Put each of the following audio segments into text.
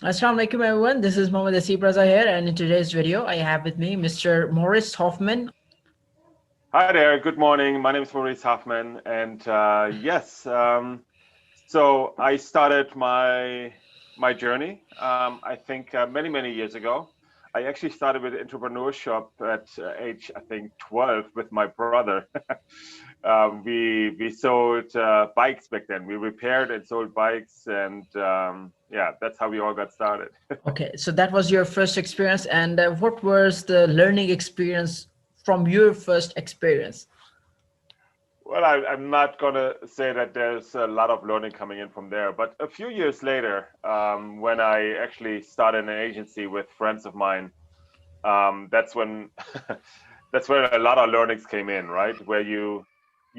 Assalamu alaikum everyone, this is Mohammed Asipraza here, and in today's video I have with me Mr. Maurice Hofmann. Hi there. Good morning. My name is Maurice Hofmann, and yes, so I started my journey. I think many years ago. I actually started with entrepreneurship at age I think 12 with my brother. We sold bikes back then. We repaired and sold bikes, and yeah, that's how we all got started. Okay, so that was your first experience, and what was the learning experience from your first experience? Well, I'm not going to say that there's a lot of learning coming in from there, but a few years later, when I actually started an agency with friends of mine, that's when that's where a lot of learnings came in, right? Where you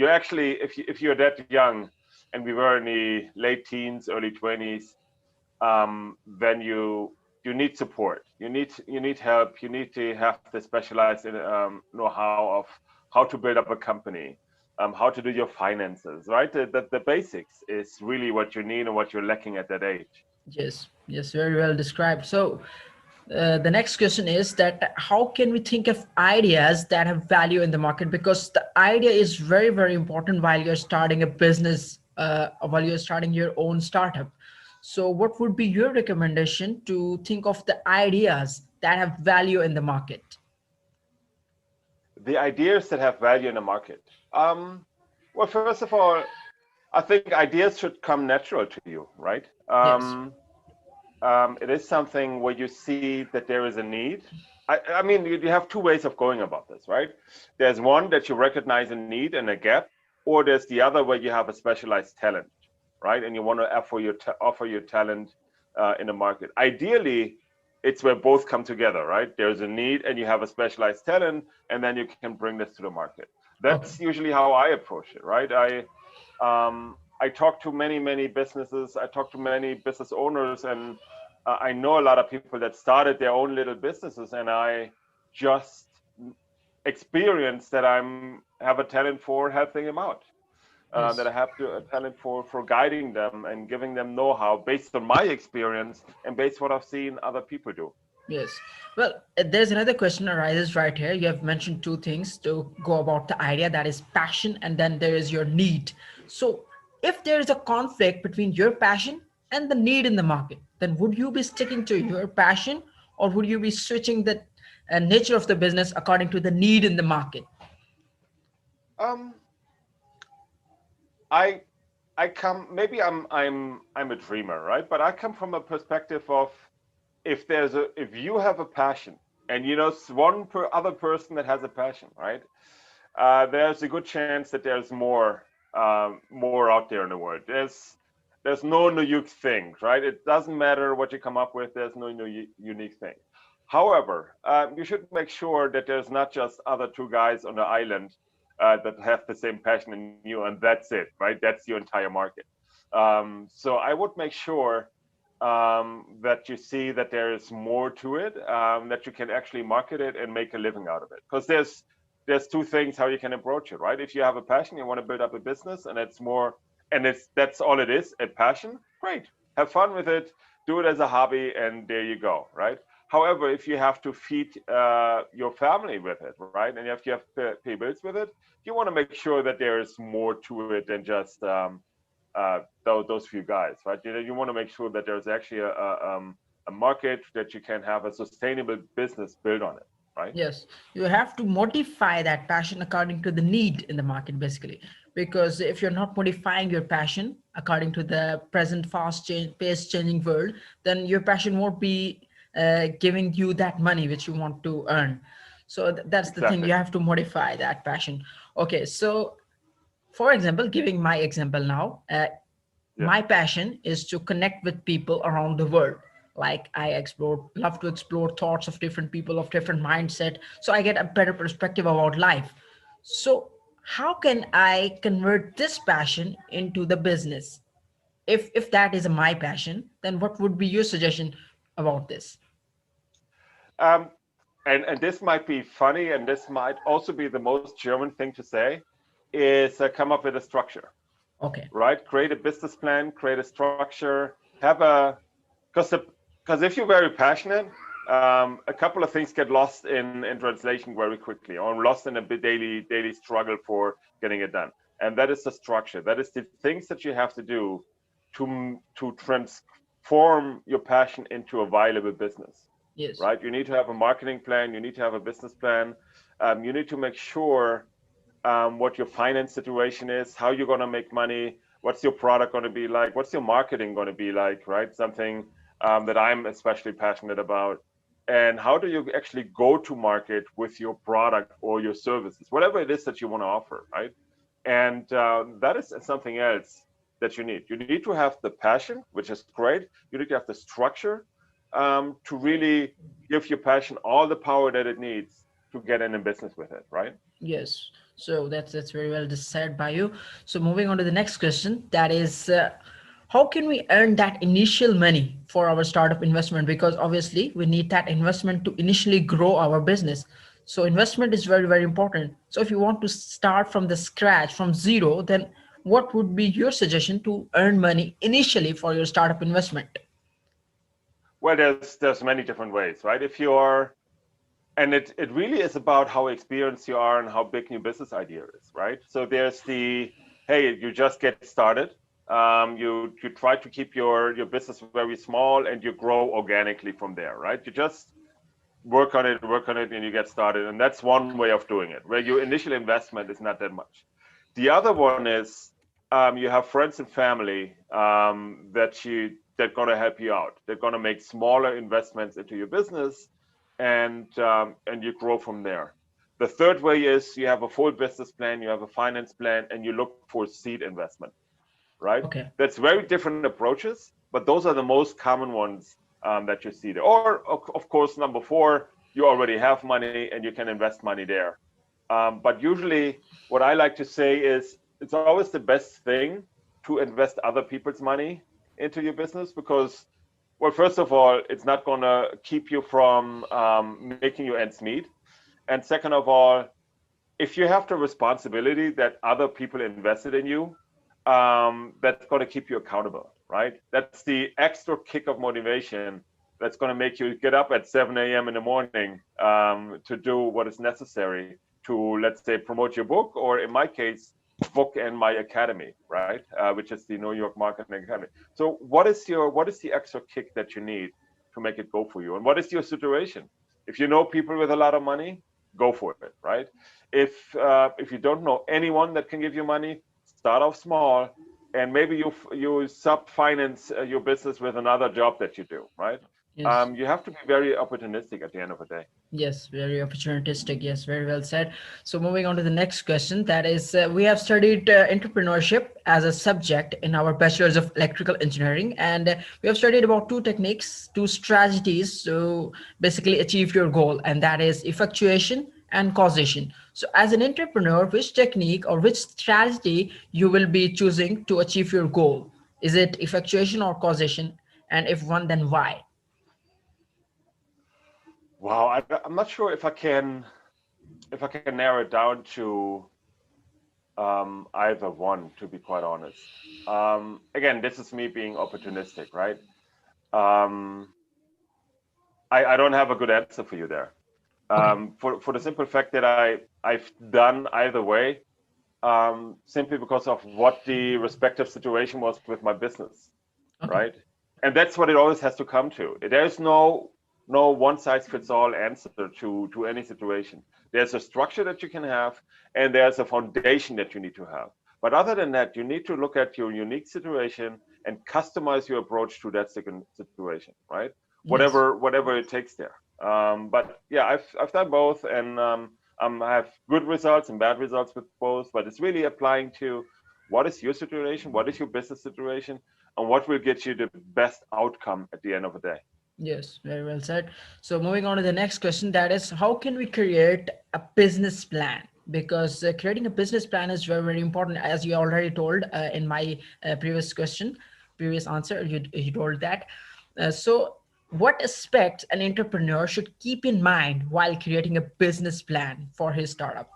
actually, if you're that young, and we were in the late teens, early 20s, then you need support. You need help. You need to have the specialized know-how of how to build up a company, how to do your finances, right? The basics is really what you need and what you're lacking at that age. Yes, yes, very well described. So the next question is that how can we think of ideas that have value in the market? Because the idea is very important while you're starting a business, while you're starting your own startup. So what would be your recommendation to think of the ideas that have value in the market? The ideas that have value in the market. Well, first of all, I think ideas should come natural to you, right? Yes. It is something where you see that there is a need. I mean, you have two ways of going about this, right? There's one that you recognize a need and a gap, or there's the other where you have a specialized talent, right? And you want to offer your talent in the market. Ideally, it's where both come together, right? There's a need and you have a specialized talent, and then you can bring this to the market. That's Okay. usually how I approach it, right? I talk to many businesses. I talk to many business owners, and I know a lot of people that started their own little businesses, and I just experience that I'm have a talent for helping them out. That I Yes. have a talent for guiding them and giving them know-how based on my experience and based what I've seen other people do. Yes. Well, there's another question arises right here. You have mentioned two things to go about the idea, that is passion, and then there is your need. So, if there is a conflict between your passion and the need in the market, then would you be sticking to your passion, or would you be switching the nature of the business according to the need in the market? Um, I I come maybe I'm a dreamer, right? But I come from a perspective of if you have a passion and you know other person that has a passion, right? There's a good chance that there's more out there in the world. There's no unique thing, right? It doesn't matter what you come up with. There's no unique thing. However, you should make sure that there's not just other two guys on the island that have the same passion in you, and that's it, right? That's your entire market. So I would make sure that you see that there is more to it, that you can actually market it and make a living out of it. Because there's two things how you can approach it, right? If you have a passion, you want to build up a business, and that's all it is, a passion. Great, have fun with it, do it as a hobby, and there you go, right? However, if you have to feed your family with it, right, and you have to pay bills with it, you want to make sure that there is more to it than just those few guys, right? You want to make sure that there's actually a market that you can have a sustainable business built on it, right? Yes, you have to modify that passion according to the need in the market, basically. Because if you're not modifying your passion according to the present fast change, pace changing world, then your passion won't be giving you that money which you want to earn. So that's the thing. Exactly. You have to modify that passion. Okay, so for example, giving my example now, Yeah. my passion is to connect with people around the world. Like I love to explore thoughts of different people of different mindset, so I get a better perspective about life. So how can I convert this passion into the business? If that is my passion, then what would be your suggestion about this? Um, and this might be funny, and this might also be the most German thing to say, is come up with a structure, Okay. right? Create a business plan, create a structure, have a because Because if you're very passionate, a couple of things get lost in translation very quickly, or lost in a bit daily struggle for getting it done. And that is the structure. That is the things that you have to do to transform your passion into a viable business, Yes. right? You need to have a marketing plan. You need to have a business plan. You need to make sure what your finance situation is, how you're going to make money, what's your product going to be like, what's your marketing going to be like, right? Something that I'm especially passionate about. And how do you actually go to market with your product or your services, whatever it is that you want to offer, right? And that is something else that you need. You need to have the passion, which is great. You need to have the structure to really give your passion all the power that it needs to get in business with it, right? Yes. So that's very well said by you. So moving on to the next question, that is, how can we earn that initial money for our startup investment? Because obviously we need that investment to initially grow our business. So investment is very important. So if you want to start from the scratch, from zero, then what would be your suggestion to earn money initially for your startup investment? Well, there's many different ways, right? If you're and it really is about how experienced you are and how big your business idea is, right? So there's the hey, you just get started. You try to keep your business very small and you grow organically from there, right? You just work on it, and you get started. And that's one way of doing it, where your initial investment is not that much. The other one is you have friends and family that gonna help you out. They're gonna make smaller investments into your business, and you grow from there. The third way is you have a full business plan, you have a finance plan, and you look for seed investment, right? Okay. That's very different approaches, but those are the most common ones that you see there. Or, of course, number four, you already have money and you can invest money there. But usually, what I like to say is it's always the best thing to invest other people's money into your business because, well, first of all, it's not going to keep you from making your ends meet. And second of all, if you have the responsibility that other people invested in you, that's going to keep you accountable, right? That's the extra kick of motivation that's going to make you get up at 7 a.m. in the morning to do what is necessary to, let's say, promote your book, or in my case, book and my academy, right? Which is the New York Marketing Academy. So, what is the extra kick that you need to make it go for you? And what is your situation? If you know people with a lot of money, go for it, right? If you don't know anyone that can give you money, start off small, and maybe you sub finance your business with another job that you do, right? Yes. You have to be very opportunistic at the end of the day. Yes, very opportunistic. Yes, very well said. So moving on to the next question, that is, we have studied entrepreneurship as a subject in our bachelor's of electrical engineering, and we have studied about two techniques, two strategies to basically achieve your goal, and that is effectuation and causation. So as an entrepreneur, which technique or which strategy you will be choosing to achieve your goal? Is it effectuation or causation? And if one, then why? Wow, I'm not sure if I can narrow it down to either one, to be quite honest. Again, this is me being opportunistic, right? Um, I don't have a good answer for you there. Okay. For the simple fact that I've done either way, simply because of what the respective situation was with my business, Okay. right? And that's what it always has to come to. There is no one size fits all answer to any situation. There's a structure that you can have, and there's a foundation that you need to have. But other than that, you need to look at your unique situation and customize your approach to that situation, right? Yes. Whatever it takes there. But yeah, I've done both, and I have good results and bad results with both. But it's really applying to what is your situation, what is your business situation, and what will get you the best outcome at the end of the day. Yes, very well said. So moving on to the next question, that is, how can we create a business plan? Because creating a business plan is very important, as you already told in my previous answer. You told that. So, what aspects an entrepreneur should keep in mind while creating a business plan for his startup?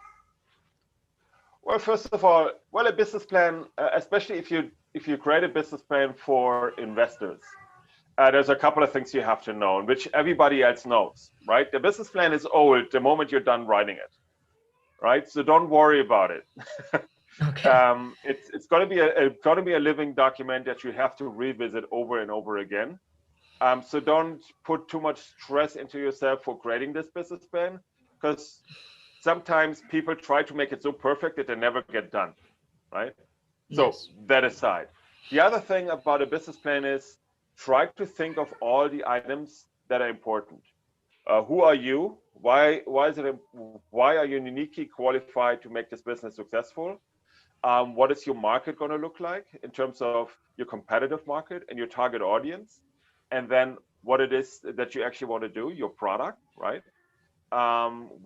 Well, first of all, well, a business plan, especially if you create a business plan for investors, There's a couple of things you have to know, which everybody else knows, right? The business plan is old the moment you're done writing it, right? So don't worry about it. Okay. It's got to be a living document that you have to revisit over and over again. So don't put too much stress into yourself for creating this business plan, because sometimes people try to make it so perfect that they never get done, right? So Yes. that aside, the other thing about a business plan is try to think of all the items that are important. Who are you? Why are you uniquely qualified to make this business successful? What is your market going to look like in terms of your competitive market and your target audience? And then what it is that you actually want to do, your product, right?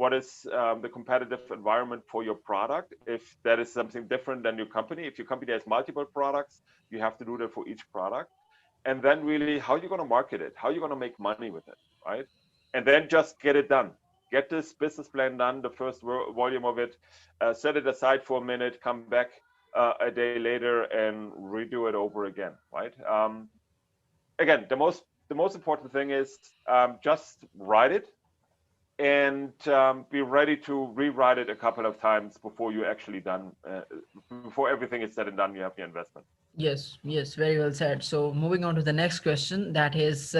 What is the competitive environment for your product? If that is something different than your company, if your company has multiple products, you have to do that for each product. And then really how you're going to market it, how you're going to make money with it, right? And then just get it done. Get this business plan done, the first volume of it, set it aside for a minute, come back a day later and redo it over again, right? Again, the most important thing is just write it and be ready to rewrite it a couple of times before you're actually done. Before everything is said and done, you have your investment. Yes, yes, very well said. So moving on to the next question, that is,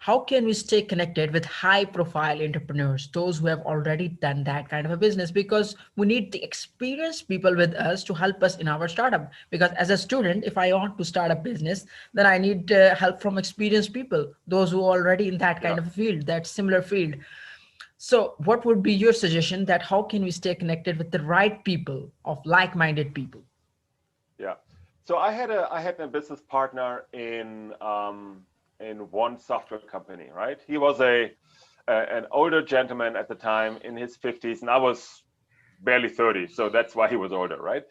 how can we stay connected with high profile entrepreneurs, those who have already done that kind of a business? Because we need the experienced people with us to help us in our startup. Because as a student, if I want to start a business, then I need help from experienced people, those who are already in that Yeah, kind of field, that similar field. So what would be your suggestion that how can we stay connected with the right people of like-minded people? yeah. So I had a business partner in one software company, right? He was an older gentleman at the time in his 50s, and I was barely 30, so that's why he was older, right?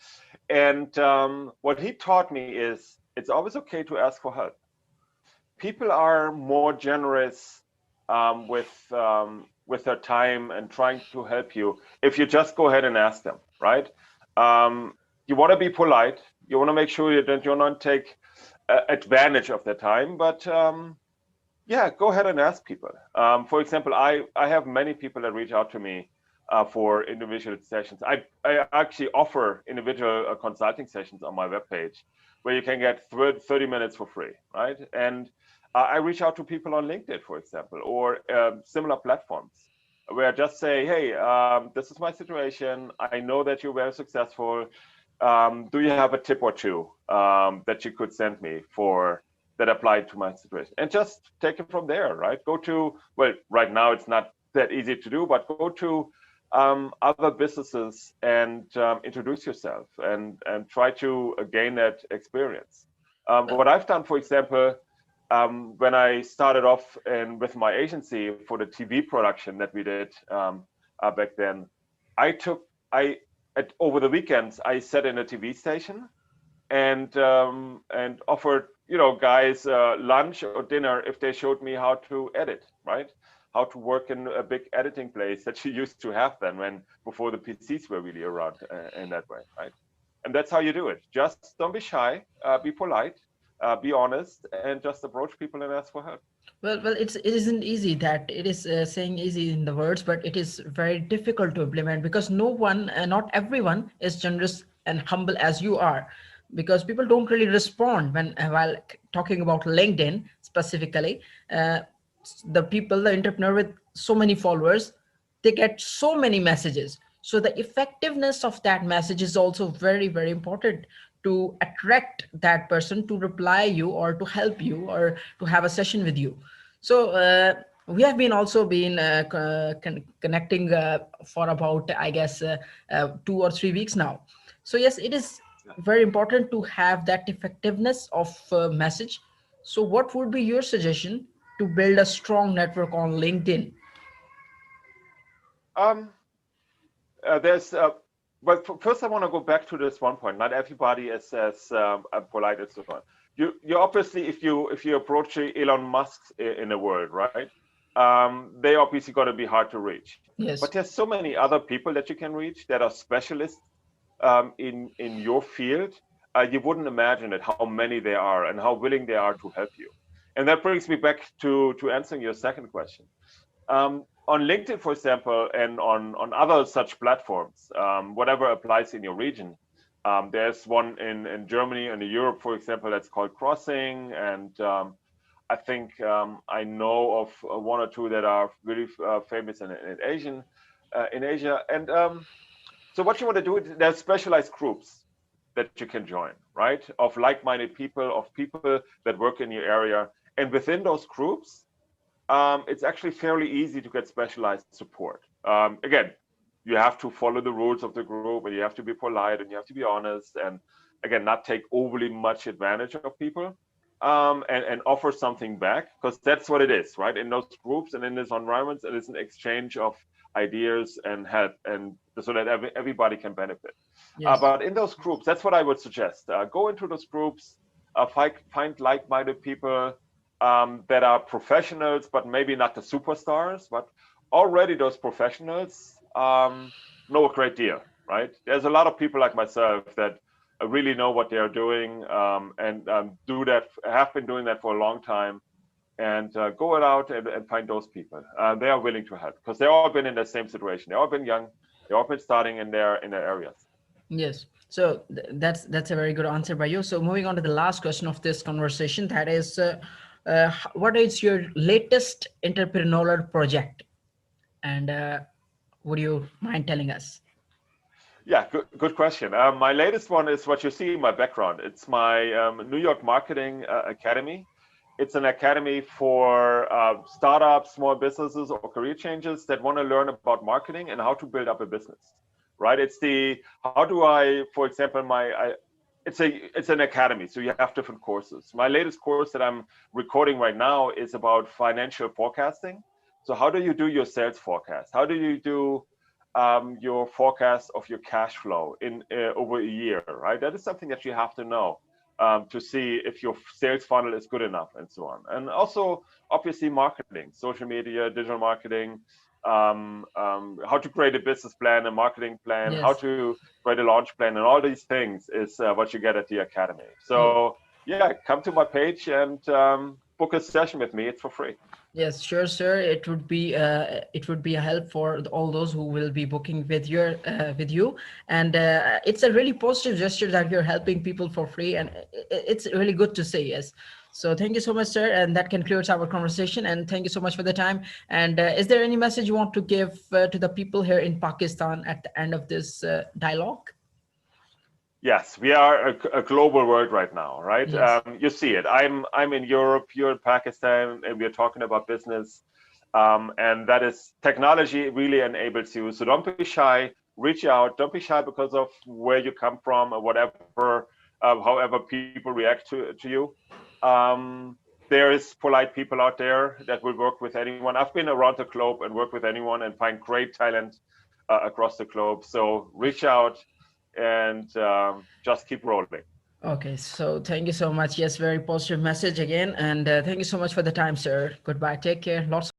And what he taught me is it's always okay to ask for help. People are more generous with their time and trying to help you if you just go ahead and ask them, right? Um, you want to be polite. You want to make sure that you don't take advantage of their time, but yeah, go ahead and ask people. For example, I have many people that reach out to me for individual sessions. I actually offer individual consulting sessions on my webpage where you can get 30 minutes for free, right? And I reach out to people on LinkedIn, for example, or similar platforms where I just say, hey, this is my situation. I know that you're very successful. Do you have a tip or two that you could send me for that applied to my situation, and just take it from there, right? Go to, well, right now it's not that easy to do, but go to other businesses and introduce yourself and try to gain that experience. What I've done, for example, when I started off with my agency for the TV production that we did back then, I took I over the weekends I sat in a TV station and offered guys lunch or dinner if they showed me how to edit, right? How to work in a big editing place that you used to have then when before the PCs were really around in that way, right? And that's how you do it. Just don't be shy, be polite, be honest, and just approach people and ask for help. Well, it isn't easy. That it is saying easy in the words, but it is very difficult to implement because no one, not everyone, is generous and humble as you are. Because people don't really respond when while talking about LinkedIn specifically. Uh, the people, the entrepreneur with so many followers, they get so many messages. So the effectiveness of that message is also very, very important to attract that person to reply you or to help you or to have a session with you. So we have been also been connecting for about, I guess, 2 or 3 weeks now. So yes, it is very important to have that effectiveness of message. So what would be your suggestion to build a strong network on LinkedIn? Um, there's but first I want to go back to this one point. Not everybody is as polite as so on. You obviously, if you approach Elon Musk in the world, right? They obviously got to be hard to reach. But Yes. there's so many other people that you can reach that are specialists in your field. You wouldn't imagine it how many there are and how willing they are to help you. And that brings me back to answering your second question. On LinkedIn, for example, and on other such platforms, whatever applies in your region, there's one in Germany and in Europe, for example, that's called Crossing, and I think I know of one or two that are really famous in Asia. And so what you want to do, there's specialized groups that you can join, right? Of like-minded people, of people that work in your area. And within those groups, it's actually fairly easy to get specialized support. Again, you have to follow the rules of the group, and you have to be polite, and you have to be honest, and again, not take overly much advantage of people, and offer something back, because that's what it is, right? In those groups and in these environments, it is an exchange of ideas and help, and so that everybody can benefit. Yes. But in those groups, that's what I would suggest. Go into those groups, find like-minded people that are professionals, but maybe not the superstars, but already those professionals know a great deal, right? There's a lot of people like myself that really know what they are doing, and have been doing that for a long time. And go out and find those people. They are willing to help, because they've all been in the same situation. They've all been young. They've all been starting in their areas. Yes. So that's a very good answer by you. So moving on to the last question of this conversation, that is, what is your latest entrepreneurial project, and would you mind telling us? Yeah, good question. My latest one is what you see in my background. It's my New York Marketing Academy. It's an academy for startups, small businesses, or career changes that want to learn about marketing and how to build up a business. Right? It's how do I, for example, it's an academy, so you have different courses. My latest course that I'm recording right now is about financial forecasting. So how do you do your sales forecast? How do you do your forecast of your cash flow in over a year, right? That is something that you have to know to see if your sales funnel is good enough, and so on. And also, obviously, marketing, social media, digital marketing, how to create a business plan, a marketing plan, how Yes. to create a launch plan, and all these things is what you get at the academy. Yeah. So yeah, come to my page and book a session with me. It's for free. Yes, sure, sir. It would be a help for all those who will be booking with with you, and it's a really positive gesture that you're helping people for free, and it's really good to say. Yes. So thank you so much, sir, and that concludes our conversation. And thank you so much for the time. And is there any message you want to give to the people here in Pakistan at the end of this dialogue? Yes, we are a global world right now, right? Yes. You see it. I'm in Europe, you're in Pakistan, and we're talking about business. And that is technology really enables you. So don't be shy. Reach out. Don't be shy because of where you come from or whatever, however people react to you. There is polite people out there that will work with anyone. I've been around the globe and work with anyone and find great talent across the globe. So reach out and just keep rolling. Okay, so thank you so much. Yes, very positive message again. And thank you so much for the time, sir. Goodbye. Take care. Lots of